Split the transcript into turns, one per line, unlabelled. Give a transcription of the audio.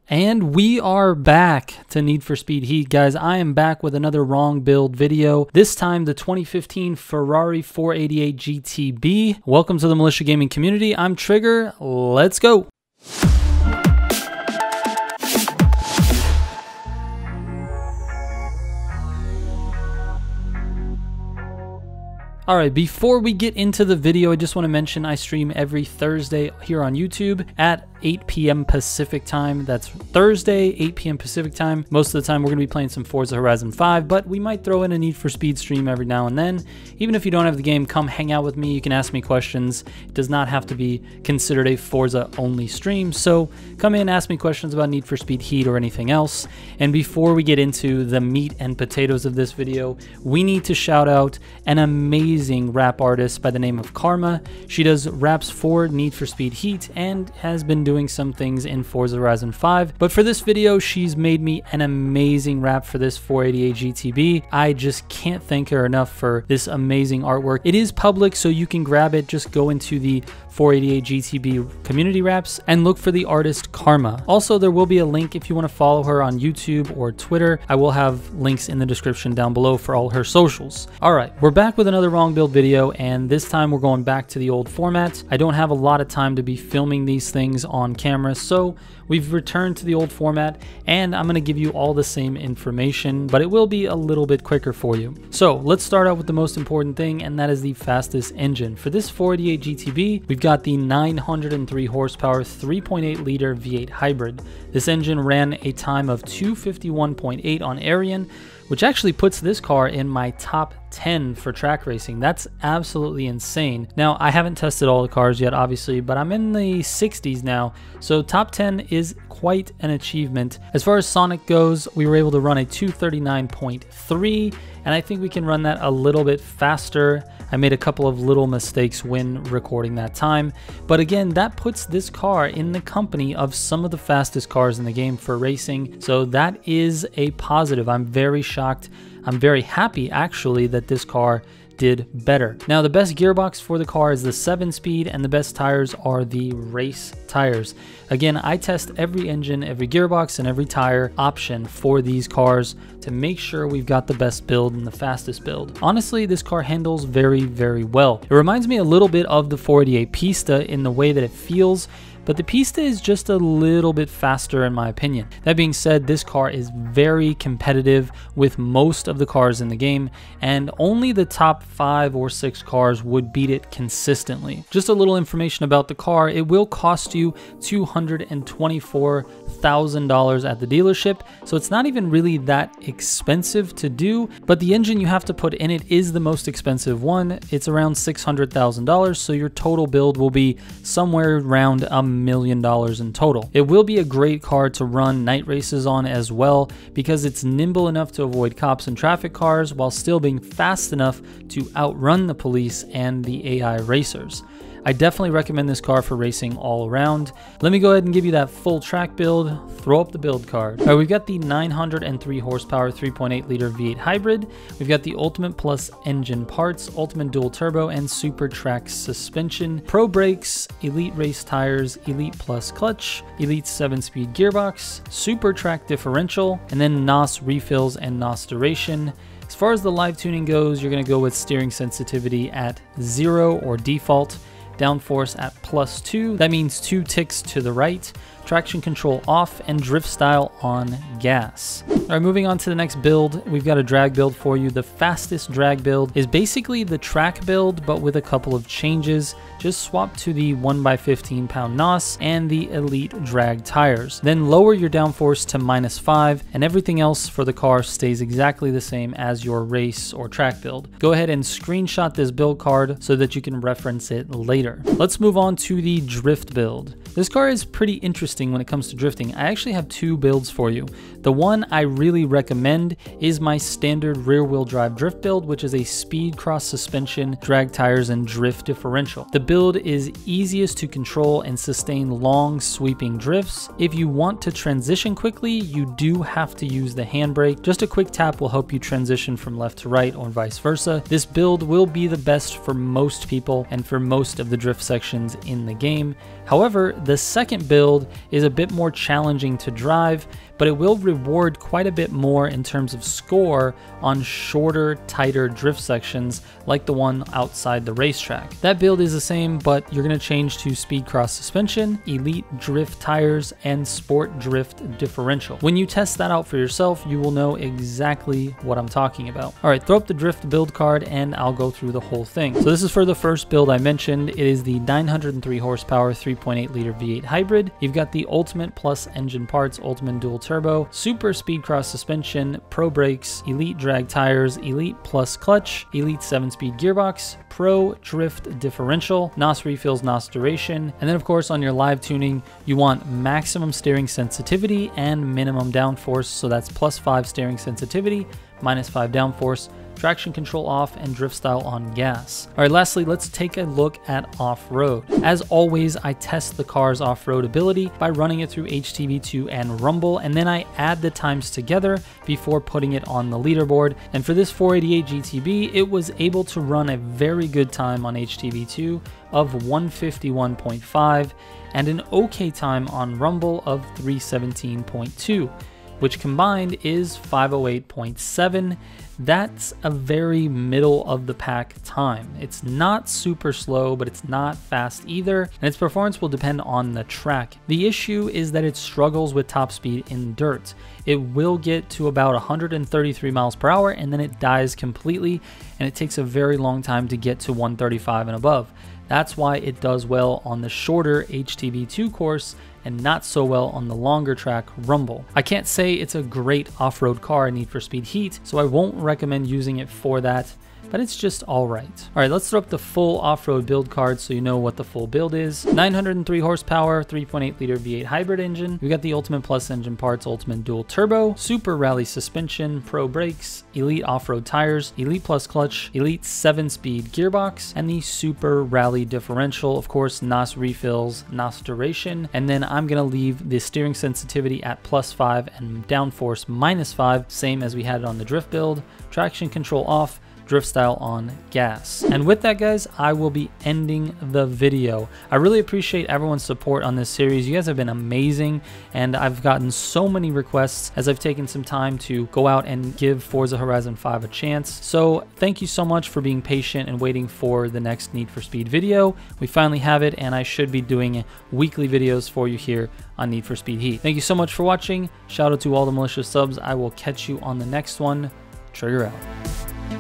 And we are back to Need for Speed Heat, guys. I am back with another wrong build video. This time, the 2015 Ferrari 488 GTB. Welcome to the Militia Gaming community. I'm Trigger. Let's go. All right, before we get into the video, I just want to mention I stream every Thursday here on YouTube at 8 p.m. Pacific time. That's Thursday, 8 p.m. Pacific time. Most of the time, we're going to be playing some Forza Horizon 5, but we might throw in a Need for Speed stream every now and then. Even if you don't have the game, come hang out with me. You can ask me questions. It does not have to be considered a Forza-only stream, so come in, ask me questions about Need for Speed Heat or anything else. And before we get into the meat and potatoes of this video, we need to shout out an amazing rap artist by the name of Kharrmah. She does raps for Need for Speed Heat and has been doing some things in Forza Horizon 5. But for this video, she's made me an amazing rap for this 488 GTB. I just can't thank her enough for this amazing artwork. It is public, so you can grab it. Just go into the 488 GTB community raps and look for the artist Kharrmah. Also, there will be a link if you want to follow her on YouTube or Twitter. I will have links in the description down below for all her socials. All right, we're back with another wrong build video, and this time we're going back to the old format. I don't have a lot of time to be filming these things on camera, so we've returned to the old format, and I'm going to give you all the same information, but it will be a little bit quicker for you. So let's start out with the most important thing, and that is the fastest engine. For this 488 GTB, we've got the 903 horsepower 3.8 liter V8 hybrid. This engine ran a time of 251.8 on Arian, which actually puts this car in my top 10 for track racing. That's absolutely insane. Now, I haven't tested all the cars yet, obviously, but I'm in the 60s now, so top 10 is quite an achievement. As far as Sonic goes, we were able to run a 239.3, and I think we can run that a little bit faster. I made a couple of little mistakes when recording that time, but again, that puts this car in the company of some of the fastest cars in the game for racing, so that is a positive. I'm very shocked. I'm very happy, actually, that this car did better. Now, the best gearbox for the car is the 7-speed, and the best tires are the race tires. Again, I test every engine, every gearbox, and every tire option for these cars to make sure we've got the best build and the fastest build. Honestly, this car handles very, very well. It reminds me a little bit of the 488 Pista in the way that it feels, but the Pista is just a little bit faster in my opinion. That being said, this car is very competitive with most of the cars in the game, and only the top 5 or 6 cars would beat it consistently. Just a little information about the car: it will cost you $224,000 at the dealership, so it's not even really that expensive to do, but the engine you have to put in it is the most expensive one. It's around $600,000, so your total build will be somewhere around $1 million in total. It will be a great car to run night races on as well, because it's nimble enough to avoid cops and traffic cars while still being fast enough to outrun the police and the AI racers. I definitely recommend this car for racing all around. Let me go ahead and give you that full track build. Throw up the build card. All right, we've got the 903 horsepower 3.8 liter V8 hybrid. We've got the Ultimate Plus engine parts, Ultimate dual turbo, and Super Track suspension, Pro brakes, Elite race tires, Elite Plus clutch, Elite 7-speed gearbox, Super Track differential, and then NOS refills and NOS duration. As far as the live tuning goes, you're going to go with steering sensitivity at 0 or default, downforce at +2, that means 2 ticks to the right, traction control off, and drift style on gas. All right, moving on to the next build, we've got a drag build for you. The fastest drag build is basically the track build, but with a couple of changes. Just swap to the 1x15 pound NOS and the Elite drag tires. Then lower your downforce to -5, and everything else for the car stays exactly the same as your race or track build. Go ahead and screenshot this build card so that you can reference it later. Let's move on to the drift build. This car is pretty interesting when it comes to drifting. I actually have 2 builds for you. The one I really recommend is my standard rear-wheel drive drift build, which is a speed cross suspension, drag tires, and drift differential. The build is easiest to control and sustain long sweeping drifts. If you want to transition quickly, you do have to use the handbrake. Just a quick tap will help you transition from left to right or vice versa. This build will be the best for most people and for most of the drift sections in the game. However, the second build is a bit more challenging to drive, but it will reward quite a bit more in terms of score on shorter, tighter drift sections like the one outside the racetrack. That build is the same, but you're going to change to Speed Cross suspension, Elite drift tires, and Sport drift differential. When you test that out for yourself, you will know exactly what I'm talking about. All right, throw up the drift build card and I'll go through the whole thing. So this is for the first build I mentioned. It is the 903 horsepower 3.8 liter V8 hybrid. You've got the Ultimate Plus engine parts, Ultimate dual turbo, Super Speed Cross suspension, Pro brakes, Elite drag tires, Elite Plus clutch, Elite 7-speed gearbox, Pro drift differential, NOS refills, NOS duration, and then of course on your live tuning, you want maximum steering sensitivity and minimum downforce, so that's +5 steering sensitivity, -5 downforce, traction control off, and drift style on gas. All right, lastly, let's take a look at off-road. As always, I test the car's off-road ability by running it through HTV2 and Rumble, and then I add the times together before putting it on the leaderboard. And for this 488 GTB, it was able to run a very good time on HTV2 of 151.5 and an okay time on Rumble of 317.2. which combined is 508.7. That's a very middle of the pack time. It's not super slow, but it's not fast either, and its performance will depend on the track. The issue is that it struggles with top speed in dirt. It will get to about 133 miles per hour and then it dies completely, and it takes a very long time to get to 135 and above. That's why it does well on the shorter HTV2 course and not so well on the longer track Rumble. I can't say it's a great off-road car in Need for Speed Heat, so I won't recommend using it for that, but it's just all right. All right, let's throw up the full off-road build card so you know what the full build is. 903 horsepower, 3.8 liter V8 hybrid engine. We got the Ultimate Plus engine parts, Ultimate dual turbo, Super rally suspension, Pro brakes, Elite off-road tires, Elite Plus clutch, Elite 7-speed gearbox, and the Super rally differential. Of course, NOS refills, NOS duration, and then I'm gonna leave the steering sensitivity at +5 and downforce -5, same as we had it on the drift build. Traction control off, drift style on gas. And with that, guys, I will be ending the video. I really appreciate everyone's support on this series. You guys have been amazing, and I've gotten so many requests as I've taken some time to go out and give Forza Horizon 5 a chance. So thank you so much for being patient and waiting for the next Need for Speed video. We finally have it, and I should be doing weekly videos for you here on Need for Speed Heat. Thank you so much for watching. Shout out to all the Militia subs. I will catch you on the next one. Trigger out.